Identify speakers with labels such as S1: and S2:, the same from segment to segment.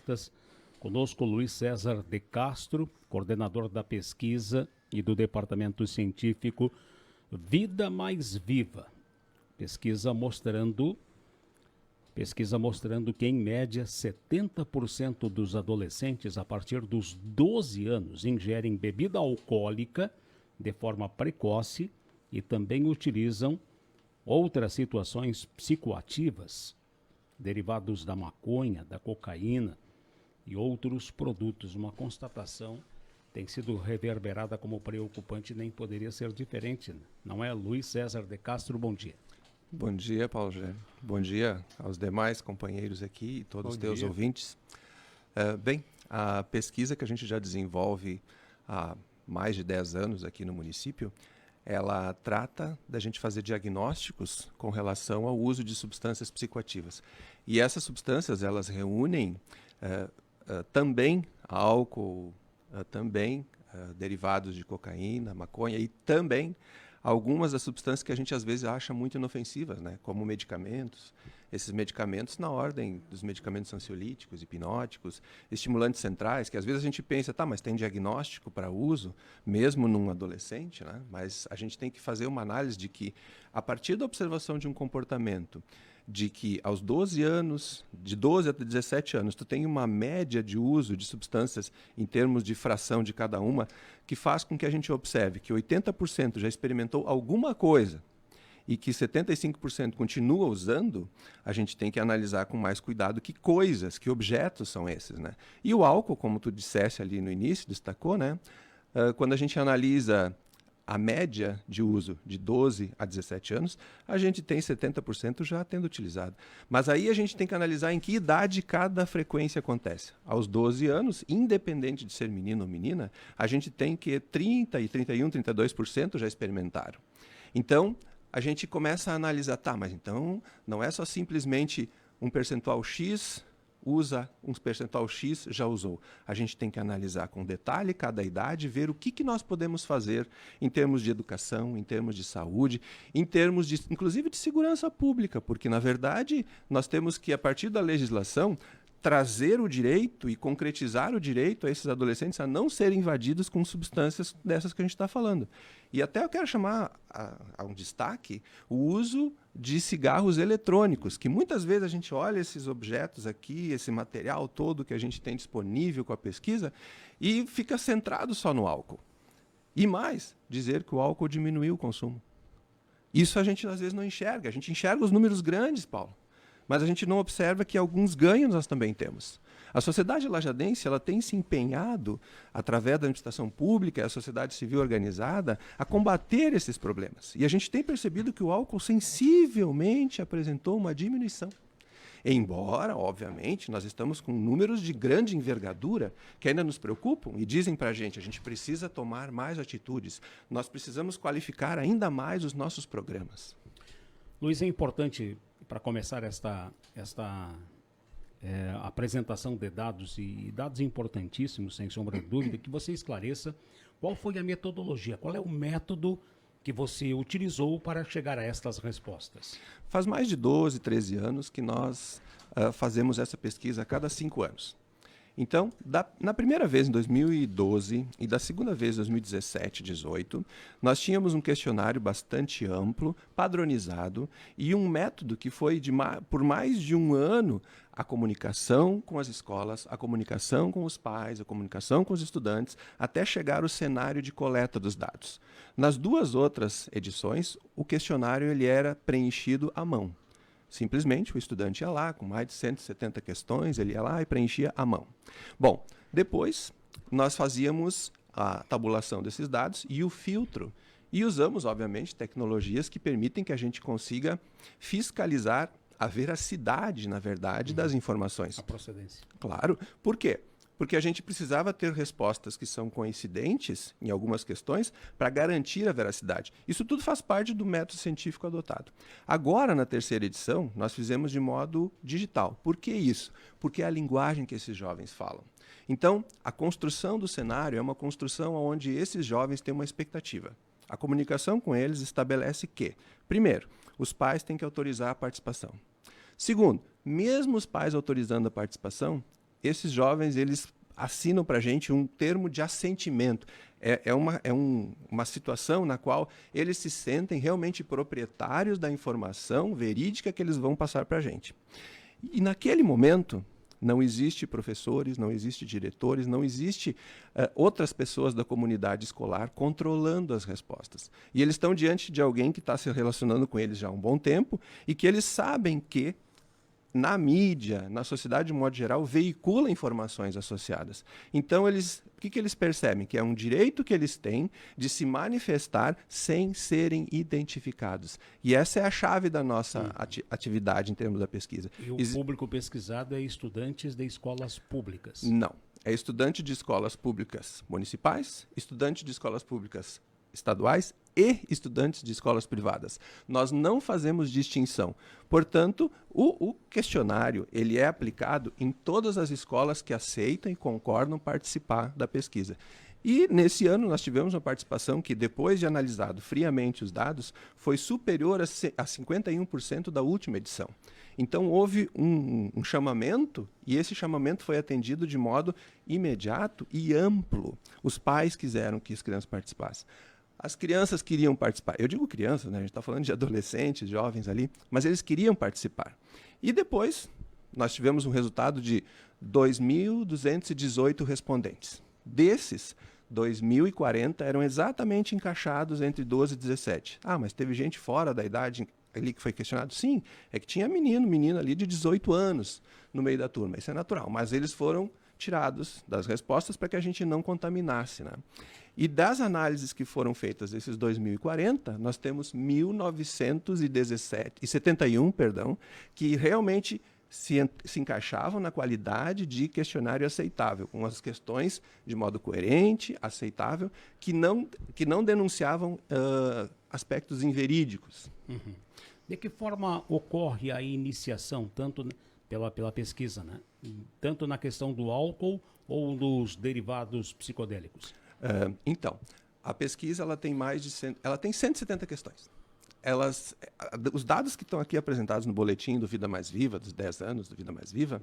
S1: respostas. Conosco Luiz César de Castro, coordenador da pesquisa e do departamento científico Vida Mais Viva. Pesquisa mostrando que, em média, 70% dos adolescentes a partir dos 12 anos ingerem bebida alcoólica de forma precoce e também utilizam outras situações psicoativas, derivados da maconha, da cocaína e outros produtos. Uma constatação tem sido reverberada como preocupante, nem poderia ser diferente, não é? Luiz César de Castro, bom dia.
S2: Bom dia, Paulo Gé. Bom dia aos demais companheiros aqui e todos os teus ouvintes. Bem, a pesquisa que a gente já desenvolve há mais de 10 anos aqui no município, ela trata da gente fazer diagnósticos com relação ao uso de substâncias psicoativas. E essas substâncias, elas reúnem também álcool, também derivados de cocaína, maconha e também algumas das substâncias que a gente às vezes acha muito inofensivas, né? Como medicamentos. Esses medicamentos na ordem dos medicamentos ansiolíticos, hipnóticos, estimulantes centrais, que às vezes a gente pensa, tá, mas tem diagnóstico para uso, mesmo num adolescente, né? Mas a gente tem que fazer uma análise de que, a partir da observação de um comportamento, de que aos 12 anos, de 12 a 17 anos, tu tem uma média de uso de substâncias em termos de fração de cada uma, que faz com que a gente observe que 80% já experimentou alguma coisa e que 75% continua usando, a gente tem que analisar com mais cuidado que coisas, que objetos são esses, né? E o álcool, como tu disseste ali no início, destacou, né? Quando a gente analisa a média de uso de 12 a 17 anos, a gente tem 70% já tendo utilizado. Mas aí a gente tem que analisar em que idade cada frequência acontece. Aos 12 anos, independente de ser menino ou menina, a gente tem que 30 e 31, 32% já experimentaram. Então, a gente começa a analisar, tá, mas então não é só simplesmente um percentual X usa, um percentual X já usou. A gente tem que analisar com detalhe cada idade, ver o que nós podemos fazer em termos de educação, em termos de saúde, em termos de, inclusive de segurança pública, porque, na verdade, nós temos que, a partir da legislação, trazer o direito e concretizar o direito a esses adolescentes a não serem invadidos com substâncias dessas que a gente está falando. E até eu quero chamar a um destaque o uso de cigarros eletrônicos, que muitas vezes a gente olha esses objetos aqui, esse material todo que a gente tem disponível com a pesquisa e fica centrado só no álcool. E mais, dizer que o álcool diminuiu o consumo. Isso a gente às vezes não enxerga. A gente enxerga os números grandes, Paulo, mas a gente não observa que alguns ganhos nós também temos. A sociedade lajadense, ela tem se empenhado, através da administração pública e a sociedade civil organizada, a combater esses problemas. E a gente tem percebido que o álcool sensivelmente apresentou uma diminuição. Embora, obviamente, nós estamos com números de grande envergadura que ainda nos preocupam e dizem para a gente precisa tomar mais atitudes, nós precisamos qualificar ainda mais os nossos programas.
S1: Luiz, é importante, para começar esta apresentação de dados, e dados importantíssimos, sem sombra de dúvida, que você esclareça qual foi a metodologia, qual é o método que você utilizou para chegar a estas respostas.
S2: Faz mais de 12, 13 anos que nós fazemos essa pesquisa a cada 5 anos. Então, na primeira vez, em 2012, e da segunda vez, em 2017, 2018, nós tínhamos um questionário bastante amplo, padronizado, e um método que foi, por mais de um ano, a comunicação com as escolas, a comunicação com os pais, a comunicação com os estudantes, até chegar ao cenário de coleta dos dados. Nas duas outras edições, o questionário ele era preenchido à mão. Simplesmente o estudante ia lá, com mais de 170 questões, ele ia lá e preenchia à mão. Bom, depois nós fazíamos a tabulação desses dados e o filtro. E usamos, obviamente, tecnologias que permitem que a gente consiga fiscalizar a veracidade, na verdade, das informações.
S1: A procedência.
S2: Claro. Por quê? Porque a gente precisava ter respostas que são coincidentes em algumas questões para garantir a veracidade. Isso tudo faz parte do método científico adotado. Agora, na terceira edição, nós fizemos de modo digital. Por que isso? Porque é a linguagem que esses jovens falam. Então, a construção do cenário é uma construção onde esses jovens têm uma expectativa. A comunicação com eles estabelece que, primeiro, os pais têm que autorizar a participação. Segundo, mesmo os pais autorizando a participação, esses jovens, eles assinam para a gente um termo de assentimento. É uma situação na qual eles se sentem realmente proprietários da informação verídica que eles vão passar para a gente. E naquele momento, não existe professores, não existe diretores, não existe outras pessoas da comunidade escolar controlando as respostas. E eles estão diante de alguém que está se relacionando com eles já há um bom tempo e que eles sabem que na mídia, na sociedade de modo geral, veicula informações associadas. Então, o que eles percebem? Que é um direito que eles têm de se manifestar sem serem identificados. E essa é a chave da nossa atividade em termos da pesquisa.
S1: E o público pesquisado é estudantes de escolas públicas?
S2: Não. É estudante de escolas públicas municipais, estudante de escolas públicas estaduais e estudantes de escolas privadas. Nós não fazemos distinção. Portanto, o questionário ele é aplicado em todas as escolas que aceitam e concordam participar da pesquisa. E nesse ano nós tivemos uma participação que, depois de analisado friamente os dados, foi superior a 51% da última edição. Então houve um chamamento, e esse chamamento foi atendido de modo imediato e amplo. Os pais quiseram que as crianças participassem. As crianças queriam participar. Eu digo crianças, né? A gente está falando de adolescentes, jovens ali, mas eles queriam participar. E depois, nós tivemos um resultado de 2.218 respondentes. Desses, 2.040 eram exatamente encaixados entre 12 e 17. Ah, mas teve gente fora da idade ali que foi questionado? Sim, é que tinha menina ali de 18 anos no meio da turma. Isso é natural, mas eles foram tirados das respostas para que a gente não contaminasse, né? E das análises que foram feitas desses 2.040, nós temos 1.971, que realmente se encaixavam na qualidade de questionário aceitável, com as questões de modo coerente, aceitável, que não denunciavam aspectos inverídicos.
S1: Uhum. De que forma ocorre a iniciação, tanto pela pesquisa, né? Tanto na questão do álcool ou dos derivados psicodélicos?
S2: Então, a pesquisa ela tem ela tem 170 questões. Os dados que estão aqui apresentados no boletim do Vida Mais Viva, dos 10 anos do Vida Mais Viva,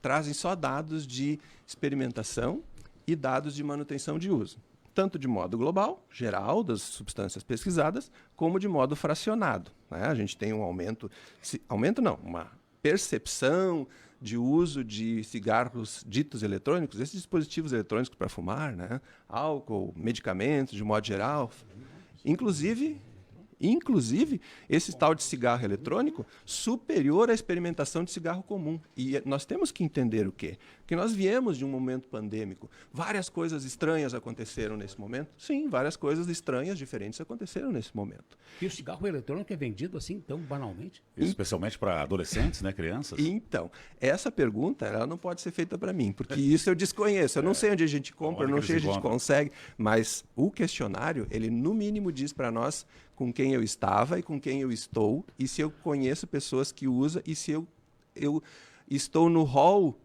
S2: trazem só dados de experimentação e dados de manutenção de uso, tanto de modo global, geral, das substâncias pesquisadas, como de modo fracionado, né? A gente tem um uma percepção de uso de cigarros ditos eletrônicos, esses dispositivos eletrônicos para fumar, né? Álcool, medicamentos, de modo geral. Inclusive, esse tal de cigarro eletrônico superior à experimentação de cigarro comum. E nós temos que entender o quê? Que nós viemos de um momento pandêmico. Várias coisas estranhas aconteceram nesse momento. Sim, várias coisas estranhas, diferentes aconteceram nesse momento.
S1: E o cigarro eletrônico é vendido assim tão banalmente?
S3: Especialmente para adolescentes, né, crianças?
S2: Então, essa pergunta ela não pode ser feita para mim, porque isso eu desconheço. Eu não sei onde a gente compra, não sei onde a gente consegue, mas o questionário, ele no mínimo diz para nós com quem eu estava e com quem eu estou, e se eu conheço pessoas que usam, e se eu estou no hall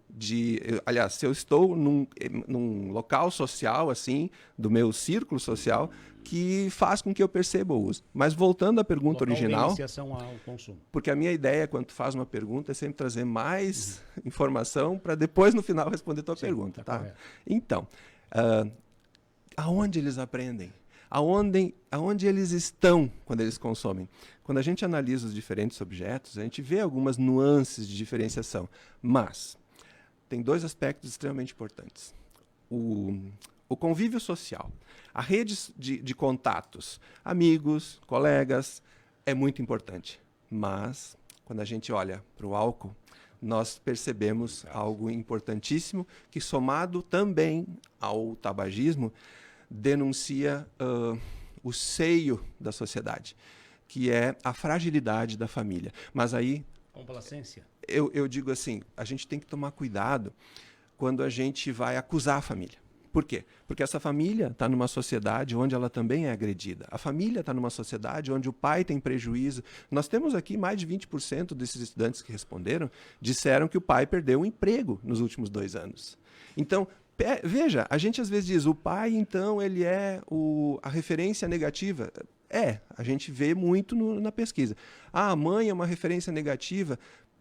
S2: aliás, se eu estou num local social, assim, do meu círculo social, que faz com que eu perceba o uso. Mas voltando à pergunta original,
S1: iniciação ao consumo.
S2: Porque a minha ideia, quando tu faz uma pergunta, é sempre trazer mais informação para depois, no final, responder tua pergunta. Tá? Então, aonde eles aprendem? Aonde eles estão quando eles consomem? Quando a gente analisa os diferentes objetos, a gente vê algumas nuances de diferenciação. Mas tem dois aspectos extremamente importantes. O convívio social, a rede de contatos, amigos, colegas, é muito importante. Mas, quando a gente olha para o álcool, nós percebemos algo importantíssimo que, somado também ao tabagismo, denuncia o seio da sociedade, que é a fragilidade da família. Mas aí...
S1: Complacência.
S2: Eu digo assim, a gente tem que tomar cuidado quando a gente vai acusar a família. Por quê? Porque essa família está numa sociedade onde ela também é agredida. A família está numa sociedade onde o pai tem prejuízo. Nós temos aqui mais de 20% desses estudantes que responderam, disseram que o pai perdeu o emprego nos últimos 2 anos. Então, veja, a gente às vezes diz, o pai, então, ele é a referência negativa. A gente vê muito na pesquisa. A mãe é uma referência negativa.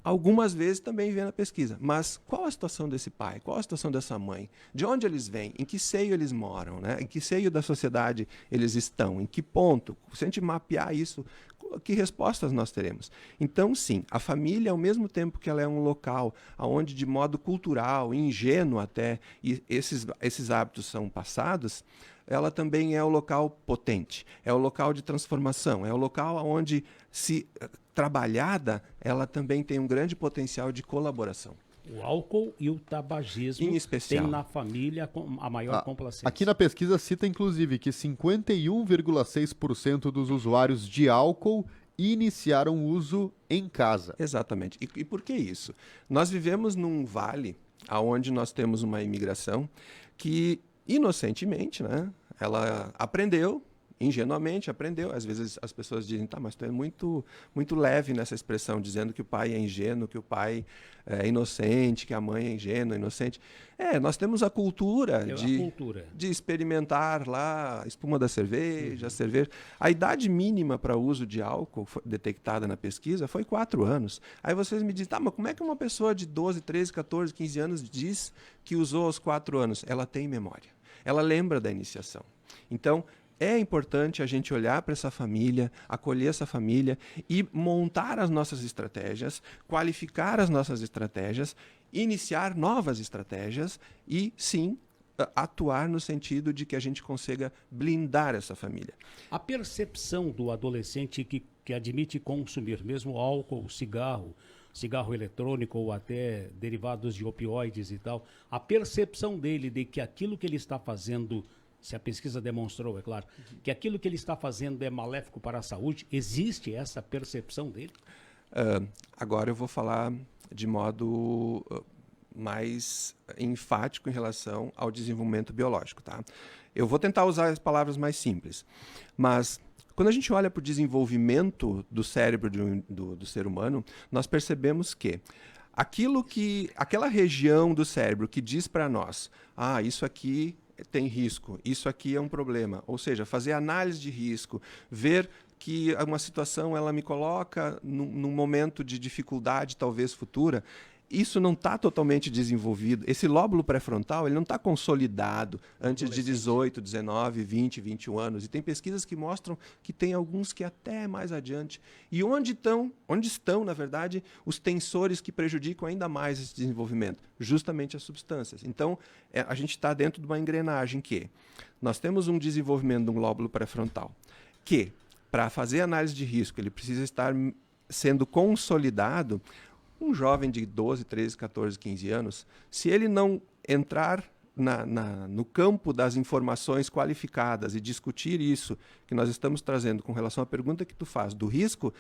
S2: Algumas vezes também vê na pesquisa. Mas qual a situação desse pai? Qual a situação dessa mãe? De onde eles vêm? Em que seio eles moram? Né? Em que seio da sociedade eles estão? Em que ponto? Se a gente mapear isso, que respostas nós teremos? Então, sim, a família, ao mesmo tempo que ela é um local onde, de modo cultural, ingênuo até, e esses hábitos são passados, ela também é o local potente, é o local de transformação, é o local onde, se trabalhada, ela também tem um grande potencial de colaboração.
S1: O álcool e o tabagismo
S2: em especial
S1: têm na família a maior complacência.
S4: Aqui na pesquisa cita, inclusive, que 51,6% dos usuários de álcool iniciaram o uso em casa.
S2: Exatamente. E por que isso? Nós vivemos num vale onde nós temos uma imigração que, inocentemente, né, ela aprendeu, ingenuamente aprendeu. Às vezes as pessoas dizem, tá, mas tu é muito leve nessa expressão, dizendo que o pai é ingênuo, que o pai é inocente, que a mãe é ingênua, inocente. Nós temos a cultura de experimentar lá a espuma da cerveja, cerveja. A idade mínima para uso de álcool detectada na pesquisa foi 4 anos. Aí vocês me dizem, tá, mas como é que uma pessoa de 12, 13, 14, 15 anos diz que usou aos 4 anos? Ela tem memória. Ela lembra da iniciação. Então, é importante a gente olhar para essa família, acolher essa família e montar as nossas estratégias, qualificar as nossas estratégias, iniciar novas estratégias e, sim, atuar no sentido de que a gente consiga blindar essa família.
S1: A percepção do adolescente que admite consumir mesmo álcool, cigarro eletrônico ou até derivados de opioides e tal, a percepção dele de que aquilo que ele está fazendo, se a pesquisa demonstrou, é claro, que aquilo que ele está fazendo é maléfico para a saúde, existe essa percepção dele?
S2: Agora eu vou falar de modo mais enfático em relação ao desenvolvimento biológico, tá? Eu vou tentar usar as palavras mais simples, mas quando a gente olha para o desenvolvimento do cérebro do ser humano, nós percebemos que aquela região do cérebro que diz para nós, isso aqui tem risco, isso aqui é um problema, ou seja, fazer análise de risco, ver que uma situação ela me coloca num momento de dificuldade talvez futura, isso não está totalmente desenvolvido. Esse lóbulo pré-frontal ele não está consolidado antes de 18, 19, 20, 21 anos. E tem pesquisas que mostram que tem alguns que até mais adiante. E onde estão, na verdade, os tensores que prejudicam ainda mais esse desenvolvimento? Justamente as substâncias. Então, a gente está dentro de uma engrenagem que nós temos um desenvolvimento de um lóbulo pré-frontal que, para fazer análise de risco, ele precisa estar sendo consolidado. Um jovem de 12, 13, 14, 15 anos, se ele não entrar no campo das informações qualificadas e discutir isso que nós estamos trazendo com relação à pergunta que tu faz do risco,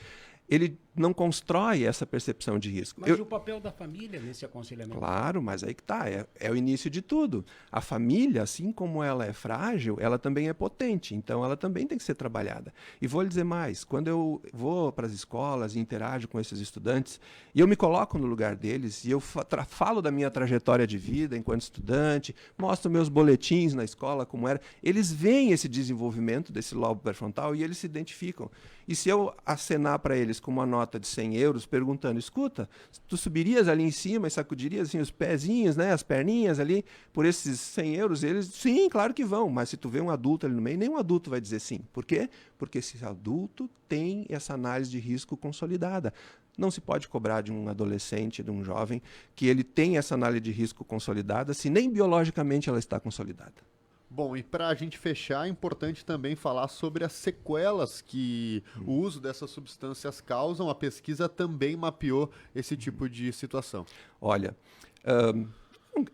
S2: ele não constrói essa percepção de risco.
S1: Mas e o papel da família nesse aconselhamento?
S2: Claro, mas aí que está, é o início de tudo. A família, assim como ela é frágil, ela também é potente, então ela também tem que ser trabalhada. E vou lhe dizer mais, quando eu vou para as escolas e interajo com esses estudantes, e eu me coloco no lugar deles, e eu falo da minha trajetória de vida enquanto estudante, mostro meus boletins na escola, como era, eles veem esse desenvolvimento desse lobo pré-frontal e eles se identificam. E se eu acenar para eles com uma nota de 100 euros, perguntando, escuta, tu subirias ali em cima e sacudirias assim, os pezinhos, né, as perninhas ali, por esses 100 euros? Eles, sim, claro que vão, mas se tu vê um adulto ali no meio, nenhum adulto vai dizer sim. Por quê? Porque esse adulto tem essa análise de risco consolidada. Não se pode cobrar de um adolescente, de um jovem, que ele tem essa análise de risco consolidada, se nem biologicamente ela está consolidada.
S4: Bom, e para a gente fechar, é importante também falar sobre as sequelas que o uso dessas substâncias causam. A pesquisa também mapeou esse tipo de situação.
S2: Olha,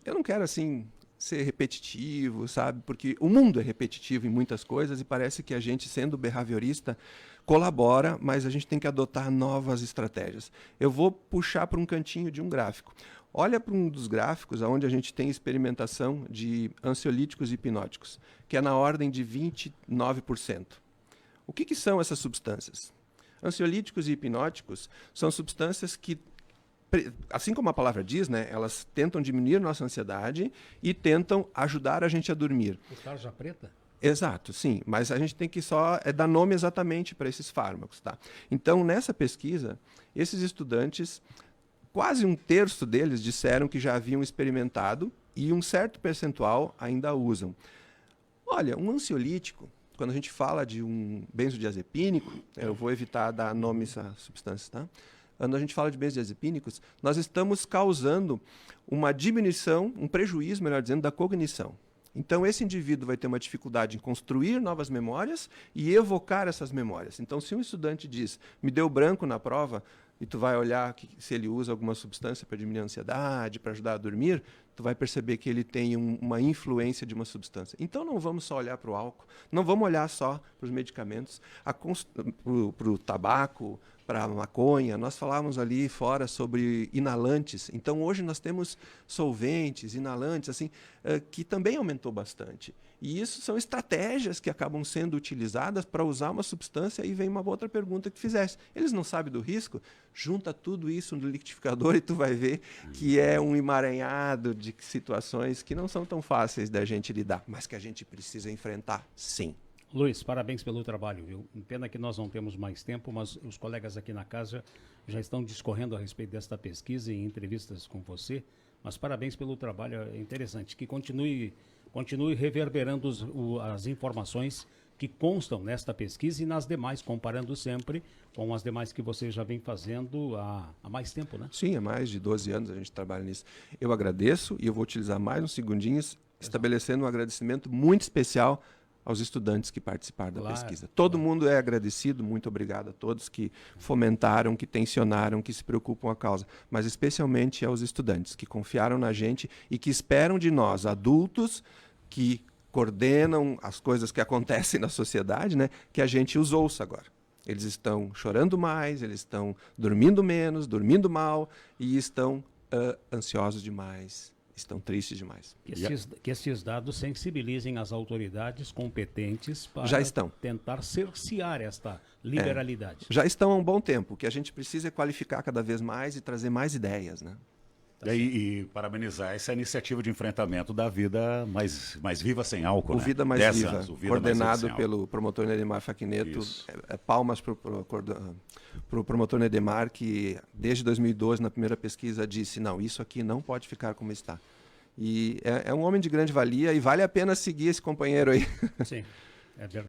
S2: eu não quero assim ser repetitivo, sabe? Porque o mundo é repetitivo em muitas coisas e parece que a gente, sendo behaviorista, colabora, mas a gente tem que adotar novas estratégias. Eu vou puxar para um cantinho de um gráfico. Olha para um dos gráficos onde a gente tem experimentação de ansiolíticos e hipnóticos, que é na ordem de 29%. O que são essas substâncias? Ansiolíticos e hipnóticos são substâncias que, assim como a palavra diz, né, elas tentam diminuir nossa ansiedade e tentam ajudar a gente a dormir.
S1: O tarja preta?
S2: Exato, sim, mas a gente tem que só dar nome exatamente para esses fármacos. Tá? Então, nessa pesquisa, esses estudantes quase um terço deles disseram que já haviam experimentado e um certo percentual ainda usam. Olha, um ansiolítico, quando a gente fala de um benzodiazepínico, eu vou evitar dar nomes a substâncias, tá? Quando a gente fala de benzodiazepínicos, nós estamos causando uma diminuição, um prejuízo, melhor dizendo, da cognição. Então, esse indivíduo vai ter uma dificuldade em construir novas memórias e evocar essas memórias. Então, se um estudante diz, me deu branco na prova, e tu vai olhar se ele usa alguma substância para diminuir a ansiedade, para ajudar a dormir, tu vai perceber que ele tem uma influência de uma substância. Então, não vamos só olhar para o álcool, não vamos olhar só para os medicamentos, para o tabaco, para a maconha. Nós falávamos ali fora sobre inalantes. Então, hoje nós temos solventes, inalantes, assim, que também aumentou bastante. E isso são estratégias que acabam sendo utilizadas para usar uma substância. E vem uma outra pergunta que fizesse. Eles não sabem do risco? Junta tudo isso no liquidificador e tu vai ver que é um emaranhado de situações que não são tão fáceis da gente lidar, mas que a gente precisa enfrentar, sim.
S1: Luiz, parabéns pelo trabalho, viu? Pena que nós não temos mais tempo, mas os colegas aqui na casa já estão discorrendo a respeito desta pesquisa e entrevistas com você. Mas parabéns pelo trabalho, é interessante. Que continue reverberando as informações que constam nesta pesquisa e nas demais, comparando sempre com as demais que você já vem fazendo há mais tempo, né?
S2: Sim, há mais de 12 anos a gente trabalha nisso. Eu agradeço e eu vou utilizar mais uns segundinhos, estabelecendo um agradecimento muito especial aos estudantes que participaram da pesquisa. Todo mundo é agradecido, muito obrigado a todos que fomentaram, que tensionaram, que se preocupam com a causa, mas especialmente aos estudantes que confiaram na gente e que esperam de nós, adultos, que coordenam as coisas que acontecem na sociedade, né, que a gente os ouça agora. Eles estão chorando mais, eles estão dormindo menos, dormindo mal e estão ansiosos demais. Estão tristes demais.
S1: Que esses dados sensibilizem as autoridades competentes para
S2: já estão.
S1: Tentar cercear esta liberalidade.
S2: Já estão há um bom tempo. O que a gente precisa é qualificar cada vez mais e trazer mais ideias, né?
S3: E parabenizar essa iniciativa de enfrentamento da vida mais viva sem álcool.
S2: O
S3: né?
S2: Vida Mais
S3: 10
S2: Viva,
S3: anos, o Vida
S2: coordenado
S3: Mais
S2: pelo promotor Nedemar Facchineto. Palmas para o promotor Nedemar, que desde 2012, na primeira pesquisa, disse, não, isso aqui não pode ficar como está. E é um homem de grande valia e vale a pena seguir esse companheiro aí.
S1: Sim, é verdade.